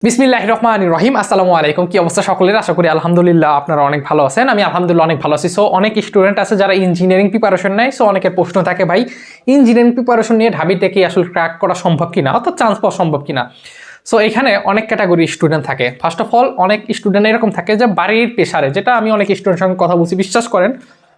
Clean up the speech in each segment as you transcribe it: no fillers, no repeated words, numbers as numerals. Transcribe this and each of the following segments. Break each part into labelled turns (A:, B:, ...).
A: বিসমিল্লাহির রহমানির রহিম। আসসালামু আলাইকুম। কি অবস্থা সকলের? আশা করি আলহামদুলিল্লাহ আপনারা অনেক ভালো আছেন। আমি আলহামদুলিল্লাহ অনেক ভালো আছি। সো অনেক স্টুডেন্ট আছে যারা ইঞ্জিনিয়ারিং প্রিপারেশন নেয়। সো অনেকের প্রশ্ন থাকে, ভাই ইঞ্জিনিয়ারিং প্রিপারেশন নিয়ে ঢাবি থেকে আসলে ক্র্যাক করা সম্ভব কিনা, অর্থাৎ চান্স পাওয়া সম্ভব কিনা। সো এখানে অনেক ক্যাটাগরি স্টুডেন্ট থাকে। ফার্স্ট অফ অল অনেক স্টুডেন্ট এরকম থাকে যে বাড়ির প্রেশারে, যেটা আমি অনেক স্টুডেন্টের সঙ্গে কথা বলছি, বিশ্বাস করেন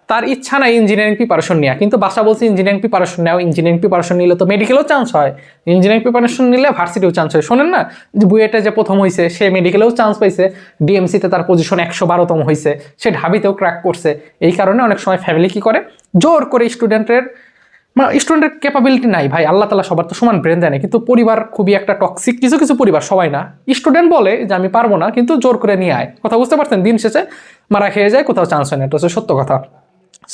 A: তার ইচ্ছা নাই ইঞ্জিনিয়ারিং প্রিপারেশন নেওয়া, কিন্তু বাসা বলছে ইঞ্জিনিয়ারিং প্রিপারেশন নেও, ইঞ্জিনিয়ারিং প্রিপারেশন নিলে তো মেডিকেলেও চান্স হয়, ইঞ্জিনিয়ারিং প্রিপারেশন নিলে ভার্সিটিও চান্স হয়। শোনেন না যে বুয়েটে যে প্রথম হয়েছে সে মেডিকেলেও চান্স পাইছে, ডিএমসিতে তার পজিশন 112তম হয়েছে, সে ঢাবিতেও ক্র্যাক করছে। এই কারণে অনেক সময় ফ্যামিলি কি করে, জোর করে স্টুডেন্টের ক্যাপাবিলিটি নাই ভাই, আল্লাহ তাআলা সবার তো সমান ব্রেন দেয় না, কিন্তু পরিবার খুবই একটা টক্সিক। কিছু কিছু পরিবার, সবাই না, স্টুডেন্ট বলে যে আমি পারবো না, কিন্তু জোর করে নিয়ে আয়। কথা বুঝতে পারছেন? দিন শেষে মারা খেয়ে যায়, কোথাও চান্স হয় না। এটা হচ্ছে সত্য কথা।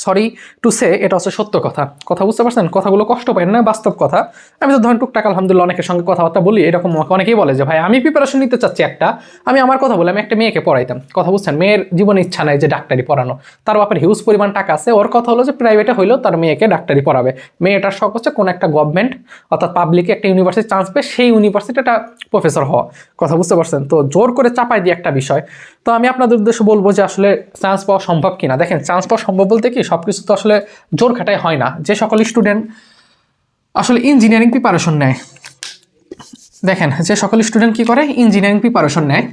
A: সরি টু সে, এটা হচ্ছে সত্য কথা। কথা বুঝতে পারছেন? কথাগুলো কষ্ট পাই না, বাস্তব কথা। আমি তো ধরেন টুকটাক আলহামদুলিল্লাহ অনেকের সঙ্গে কথাবার্তা বলি, এরকম অনেকেই বলে যে ভাই আমি প্রিপারেশন নিতে চাচ্ছি একটা, আমি আমার কথা বলে আমি একটা মেয়েকে পড়াইতাম। কথা বুঝছেন? মেয়ের জীবনে ইচ্ছা নাই যে ডাক্তারি পড়ানো, তার বাপের হিউজ পরিমাণ টাকা আছে, ওর কথা হলো যে প্রাইভেটে হইলেও তার মেয়েকে ডাক্তারি পড়াবে। মেয়েটার শখ হচ্ছে কোনো একটা গভর্নমেন্ট অর্থাৎ পাবলিকে একটা ইউনিভার্সিটি চান্স পেয়ে সেই ইউনিভার্সিটিটা প্রফেসর হওয়া। কথা বুঝতে পারছেন? তো জোর করে চাপাই দিয়ে একটা বিষয়। তো আমি আপনাদের উদ্দেশ্যে বলবো যে আসলে চান্স পাওয়া সম্ভব কিনা। দেখেন, চান্স পাওয়া সম্ভব বলতে কি, সব কিছু তো আসলে জোর খাটাই হয় না। যে সকল স্টুডেন্ট আসলে ইঞ্জিনিয়ারিং প্রিপারেশন নেয়, দেখেন যে সকল স্টুডেন্ট কি করে ইঞ্জিনিয়ারিং প্রিপারেশন নেয়,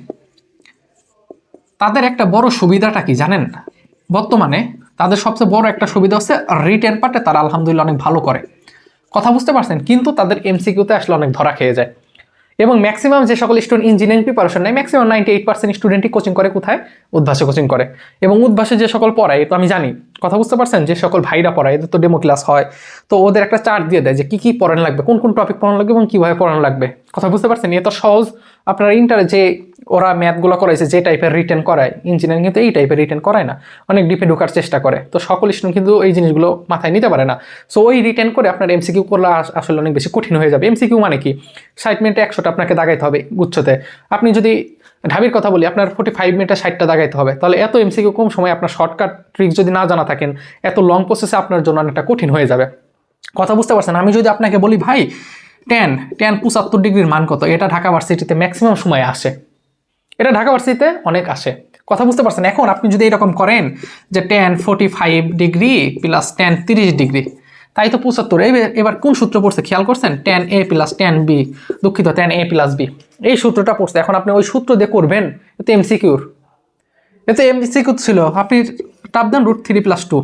A: তাদের একটা বড় সুবিধাটা কি জানেন? বর্তমানে তাদের সবচেয়ে বড় একটা সুবিধা হচ্ছে রিটেন পার্টে তারা আলহামদুলিল্লাহ অনেক ভালো করে। কথা বুঝতে পারছেন? কিন্তু তাদের এমসিকিউতে আসলে অনেক ধরা খেয়ে যায়। এবং ম্যাক্সিমাম যে সকল স্টুডেন্ট ইঞ্জিনিয়ারিং প্রিপারেশন নেয়, ম্যাক্সিমাম 98% স্টুডেন্টই কোচিং করে কোথায়? উদ্ভাসে কোচিং করে। এবং উদ্ভাসে যে সকল পড়ায়, তো আমি জানি, কথা বুঝতে পারছেন, যে সকল ভাইরা পড়ায় এদের তো ডেমো ক্লাস হয়, তো ওদের একটা চার্ট দিয়ে দেয় যে কি কি পড়ানো লাগবে, কোন কোন টপিক পড়ানো লাগবে এবং কীভাবে পড়ানো লাগবে। কথা বুঝতে পারছেন? এ তো সহজ। আপনারা ইন্টারে যে ওরা ম্যাথগুলো করাইছে, যে টাইপের রিটেন করায়, ইঞ্জিনিয়ারিং কিন্তু এই টাইপের রিটেন করায় না, অনেক ডিপে ঢোকার চেষ্টা করে। তো সকল স্টুডেন্ট কিন্তু এই জিনিসগুলো মাথায় নিতে পারে না। সো ওই রিটেন করে আপনার এমসিকিউ করলে আসলে অনেক বেশি কঠিন হয়ে যাবে। এমসিকিউ মানে কি, 60 মিনিটে 100টা আপনাকে দাগাইতে হবে গুচ্ছতে। আপনি যদি ঢাবির কথা বলি, আপনার 45 মিনিটে 60টা দাগাইতে হবে। তাহলে এত এমসিকিউ কম সময়, আপনার শর্টকাট ট্রিক যদি না জানা থাকেন, এত লং প্রসেসে আপনার জন্য অনেকটা কঠিন হয়ে যাবে। কথা বুঝতে পারছেন? আমি যদি আপনাকে বলি ভাই ট্যান 75 ডিগ্রির মান কত, এটা ঢাকা ভার্সিটিতে ম্যাক্সিমাম সময় আসে, এটা ঢাকা ভার্সিটিতে অনেক আসে। কথা বুঝতে পারছেন? এখন আপনি যদি এরকম করেন যে tan 45 degree plus tan 30 degree, তাই তো 75। এবার কোন সূত্র পড়ছে খেয়াল করছেন? Tan A plus tan B, দুঃখিত, ট্যান এ প্লাস বি, এই সূত্রটা পড়ছে। এখন আপনি ওই সূত্র দিয়ে করবেন, এতে এমসিকিউর, এতে এমসিকিউ ছিল। আপনি টাপ দেন √3+2।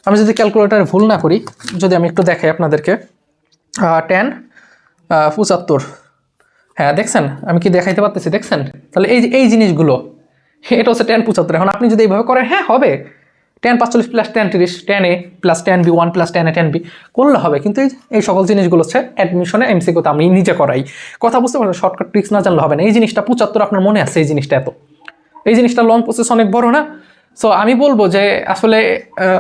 A: আমি যদি ক্যালকুলেটার ভুল না করি, যদি আমি একটু দেখাই আপনাদেরকে, ট্যান 75, হ্যাঁ দেখছেন আমি কি দেখাইতে পারতেছি? দেখছেন? তাহলে এই জিনিসগুলো, এটা হচ্ছে ট্যান 75। এখন আপনি যদি এইভাবে করেন, হ্যাঁ হবে, tan 45 plus tan 30, tan A plus tan B 1 plus tan A tan B করলে হবে। কিন্তু এই সকল জিনিসগুলো হচ্ছে অ্যাডমিশনে এমসিকিউতে আমি নিজে করাই। কথা বুঝতে পারছেন? শর্টকাট ট্রিক্স না জানলে হবে না। এই জিনিসটা 75 আপনার মনে আছে, এই জিনিসটা এত, এই জিনিসটা লং প্রসেস অনেক বড় না। সো আমি বলবো যে আসলে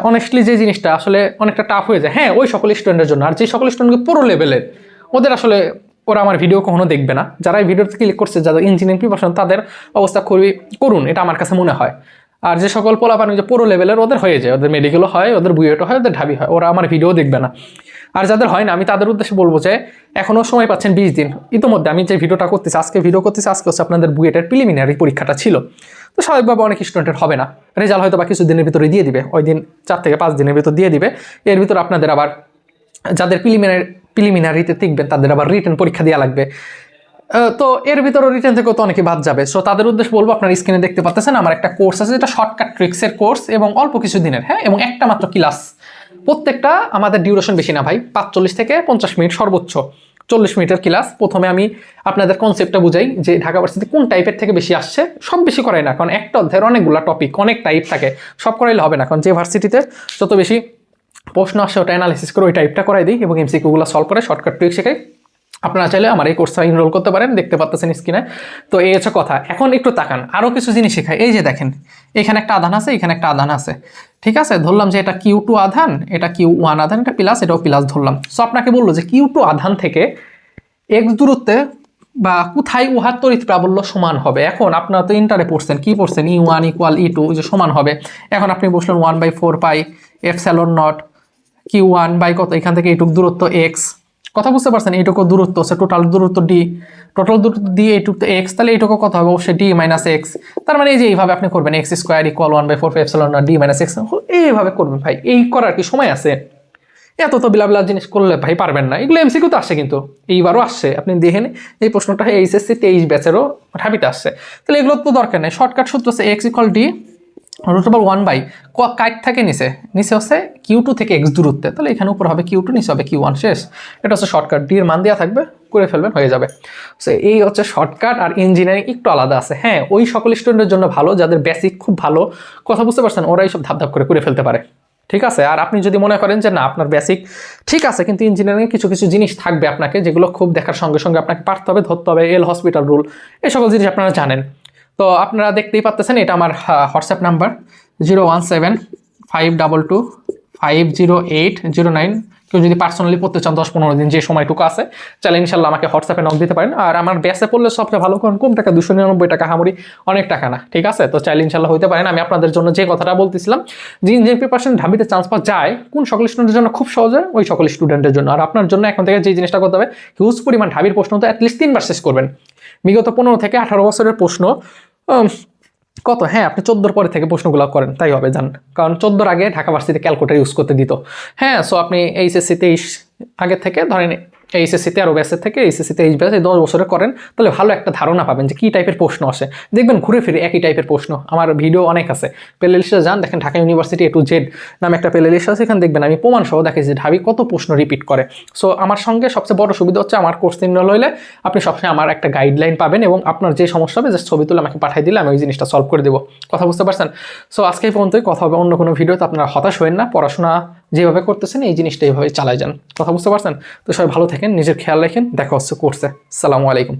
A: অনেস্টলি যে জিনিসটা আসলে অনেকটা টাফ হয়ে যায়, হ্যাঁ ওই সকল স্টুডেন্টের জন্য। আর যে সকল স্টুডেন্টকে পুরো লেভেলের, ওদের আসলে ওরা আমার ভিডিও কখনো দেখবে না। যারা এই ভিডিওতে ক্লিক করছে, যাদের ইঞ্জিনিয়ারিং প্রিপারেশন, তাদের অবস্থা খুবই করুন, এটা আমার কাছে মনে হয়। আর যে সকল পোলাপানি যে পুরো লেভেলের, ওদের হয়ে যায়, ওদের মেডিকেলও হয়, ওদের বুয়েটও হয়, ওদের ঢাবি হয়, ওরা আমার ভিডিও দেখবে না। আর যাদের হয় না, আমি তাদের উদ্দেশ্যে বলবো যে এখনও সময় পাচ্ছেন 20 দিন। ইতিমধ্যে আমি যে ভিডিওটা করতেছি, আজকে হচ্ছে আপনাদের বুয়েটের প্রিলিমিনারি পরীক্ষাটা ছিল। তো স্বাভাবিকভাবে অনেক স্টুডেন্টের হবে না, রেজাল্ট হয়তো বা কিছু দিনের ভিতরে দিয়ে দিবে, ওই দিন 4 থেকে 5 দিনের ভিতর দিয়ে দিবে। এর ভিতর আপনাদের আবার যাদের প্রিলিমিনারিতে টিকবেন, তাদের আবার রিটেন পরীক্ষা দেওয়া লাগবে। তো এর ভিতরে রিটেন থেকেও তো অনেকে বাদ যাবে। সো তাদের উদ্দেশ্যে বলবো, আপনার স্ক্রিনে দেখতে পাচ্ছেন আমার একটা কোর্স আছে, যেটা শর্টকাট ট্রিক্সের কোর্স, এবং অল্প কিছু দিনের, হ্যাঁ, এবং একটা মাত্র ক্লাস। প্রত্যেকটা আমাদের ডিউরেশন বেশি না ভাই, 45 থেকে 50 মিনিট, সর্বোচ্চ 40 মিনিটের ক্লাস। প্রথমে আমি আপনাদের কনসেপ্টটা বুঝাই যে ঢাকা ভার্সিটি কোন টাইপের থেকে বেশি আসছে। সব বেশি করাই না, কারণ একটা অধ্যায়ের অনেকগুলো টপিক, অনেক টাইপ থাকে, সব করাইলে হবে না। কারণ যে ভার্সিটিতে যত বেশি প্রশ্ন আসে ওটা অ্যানালিসিস করে ওই টাইপটা করাই দিই, এবং এমসিকিউগুলো সলভ করে শর্টকাট ট্রিক শেখাই। আপনারা চাইলে আমার এই কোর্সটা এনরোল করতে পারেন, দেখতে পাচ্ছেন স্ক্রিনে। তো এই হচ্ছে কথা। এখন একটু তাকান, আরও কিছু জিনিস শেখাই। এই যে দেখেন, এখানে একটা আধান আছে, এখানে একটা আধান আছে, ঠিক আছে? ধরলাম যে এটা Q2 আধান, এটা Q1 আধান, এটা প্লাস, এটাও প্লাস ধরলাম। সো আপনাকে বললো যে Q2 আধান থেকে x দূরত্বে বা কোথায় উহার তড়িৎ প্রাবল্য সমান হবে। এখন আপনারা তো ইন্টারে পড়ছেন, কি পড়ছেন? E1 = E2, যে সমান হবে। এখন আপনি বসলেন 1/4 pi epsilon not Q1 by কত, এখান থেকে এইটুক দূরত্ব x, কথা বুঝতে পারছেন? এইটুকু দূরত্ব হচ্ছে টোটাল দূরত্ব ডি, টোটাল দূরত্ব দিয়ে এইটুকু এক্স, তাহলে এইটুকু কত হবে? অবশ্যই ডি মাইনাস এক্স। তার মানে এই যে এইভাবে আপনি করবেন x square equal 1/4 epsilon D minus x, এইভাবে করবেন ভাই। এই করার কি সময় আছে? এত তো বিলাবিলা জিনিস করলে ভাই পারবেন না। এগুলো এমসিকিউ তো আসে, কিন্তু এইবারও আসছে, আপনি দেখেন এই প্রশ্নটা এইচএসসি 23 ব্যাচেরও ঢাবিতে আসছে। তাহলে এগুলো তো দরকার নেই। শর্টকাট সূত্র হচ্ছে এক্স ইকুয়াল ডি রুটেবল 1 কাইট থাকে নিচে, নিচে হচ্ছে Q2 থেকে এক্স দূরত্বে, তাহলে এখানে উপর হবে Q2, নিচে হবে Q1, শেষ। এটা হচ্ছে শর্টকাট, ডি এর মান দেওয়া থাকবে, করে ফেলবেন, হয়ে যাবে। সো এই হচ্ছে শর্টকাট। আর ইঞ্জিনিয়ারিং একটু আলাদা আছে, হ্যাঁ ওই সকল স্টুডেন্টের জন্য ভালো যাদের বেসিক খুব ভালো, কথা বুঝতে পারছেন, ওরা এইসব ধাপ ধাপ করে ফেলতে পারে, ঠিক আছে। আর আপনি যদি মনে করেন যে না আপনার বেসিক ঠিক আছে কিন্তু ইঞ্জিনিয়ারিং কিছু কিছু জিনিস থাকবে আপনাকে যেগুলো খুব দেখার সঙ্গে সঙ্গে আপনাকে পারতে হবে, ধরতে হবে, এল হসপিটাল রুল, এই সকল জিনিস আপনারা জানেন। তো আপনারা দেখতেই পাচ্ছেন, এটা আমার হোয়াটসঅ্যাপ নাম্বার 0175222500809। কেউ যদি পার্সোনালি পড়তে চান 10-15 দিন যে সময়টুকু আছে, চাইলে ইনশাল্লাহ আমাকে হোয়াটসঅ্যাপে নক দিতে পারেন। আর আমার ব্যাসে পড়লে সবচেয়ে ভালো, কারণ কম টাকা, 299 টাকা, হামুরি অনেক টাকা না, ঠিক আছে। তো চাইলে ইনশাল্লাহ হইতে পারেন। আমি আপনাদের জন্য যে কথাটা বলতেছিলাম যে ইঞ্জিনিয়ারিং প্রিপারেশন ঢাবিতে চান্স পাওয়া যায় কোন সকল স্টুডেন্টের জন্য, খুব সহজে ওই সকল স্টুডেন্টের জন্য। আর আপনার জন্য এখন থেকে যে জিনিসটা করতে হবে, হিউজ পরিমাণ ঢাবির প্রশ্ন তো অ্যাটলিস্ট 3বার শেষ করবেন। বিগত 15 থেকে 18 বছরের প্রশ্ন কত, হ্যাঁ আপনি 14 পরে থেকে প্রশ্নগুলো করেন, তাই হবে জান, কারণ 14 আগে ঢাকা ভার্সিটি ক্যালকুলেটর ইউজ করতে দিত। হ্যাঁ, সো আপনি এইচএসসি 23 আগে থেকে ধরেন, এইচএসসি 13 ব্যাচের থেকে এইচএসসি 23 ব্যাচ, এই 10 বছরে করেন, তাহলে ভালো একটা ধারণা পাবেন যে কী টাইপের প্রশ্ন আসে। দেখবেন ঘুরে ফিরে একই টাইপের প্রশ্ন, আমার ভিডিও অনেক আছে, প্লে লিস্টে যান, দেখেন Dhaka university A to Z নামে একটা প্লে লিস্ট আছে, এখানে দেখবেন আমি প্রমাণ সহ দেখেছি ঢাবি কত প্রশ্ন রিপিট করে। সো আমার সঙ্গে সবচেয়ে বড় সুবিধা হচ্ছে আমার কোর্স ইনরোল হইলে আপনি সবসময় আমার একটা গাইডলাইন পাবেন, এবং আপনার যে সমস্যা হবে যে ছবি তুলে আমাকে পাঠিয়ে দিলে আমি ওই জিনিসটা সলভ করে দেবো। কথা বুঝতে পারছেন? সো আজকে এই পর্যন্তই, কথা হবে অন্য কোনো ভিডিওতে। আপনারা হতাশ হবেন না, পড়াশোনা যেভাবে করতেছেন এই জিনিসটা এইভাবে চালাই যান। কথা বুঝতে পারছেন? তো সবাই ভালো থাকেন, নিজের খেয়াল রাখেন, দেখা হচ্ছে কোর্সে। আসসালামু আলাইকুম।